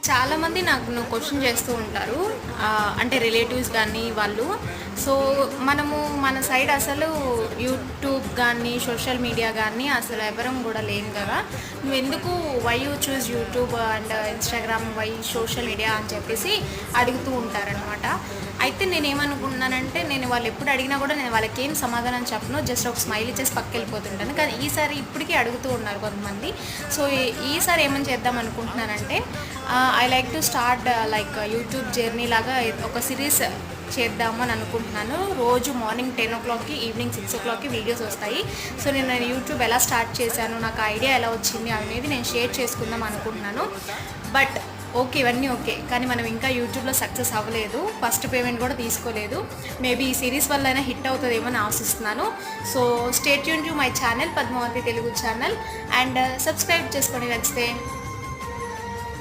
చాలామంది నాకు క్వశ్చన్ చేస్తూ ఉంటారు. అంటే రిలేటివ్స్ కానీ వాళ్ళు. సో మనము మన సైడ్ అసలు యూట్యూబ్ కానీ సోషల్ మీడియా కానీ అసలు ఎవరం కూడా లేము కదా, నువ్వెందుకు why you choose YouTube and Instagram, why social media అని చెప్పేసి అడుగుతూ ఉంటారనమాట. అయితే నేనేమనుకుంటున్నానంటే, నేను వాళ్ళు ఎప్పుడు అడిగినా కూడా నేను వాళ్ళకి ఏం సమాధానం చెప్పను, జస్ట్ ఒక స్మైల్ ఇచ్చేసి పక్కకి వెళ్ళిపోతుంటాను. కానీ ఈసారి ఇప్పటికీ అడుగుతూ ఉన్నారు కొంతమంది. సో ఈసారి ఏమని చేద్దాం అనుకుంటున్నానంటే, I like to start like YouTube journey లాగా ఒక సిరీస్ చేద్దాము అని అనుకుంటున్నాను. రోజు మార్నింగ్ 10 o'clockకి, ఈవినింగ్ 6 o'clockకి వీడియోస్ వస్తాయి. సో నేను యూట్యూబ్ ఎలా స్టార్ట్ చేశాను, నాకు ఐడియా ఎలా వచ్చింది అనేది నేను షేర్ చేసుకుందాం అనుకుంటున్నాను. బట్ ఓకే, ఇవన్నీ ఓకే, కానీ మనం ఇంకా యూట్యూబ్లో సక్సెస్ అవ్వలేదు, ఫస్ట్ పేమెంట్ కూడా తీసుకోలేదు. మేబీ ఈ సిరీస్ వల్ల అయినా హిట్ అవుతుందేమో అని ఆశిస్తున్నాను. So stay tune to my channel, Padmavati Telugu channel, and subscribe చేసుకోండి నచ్చితే.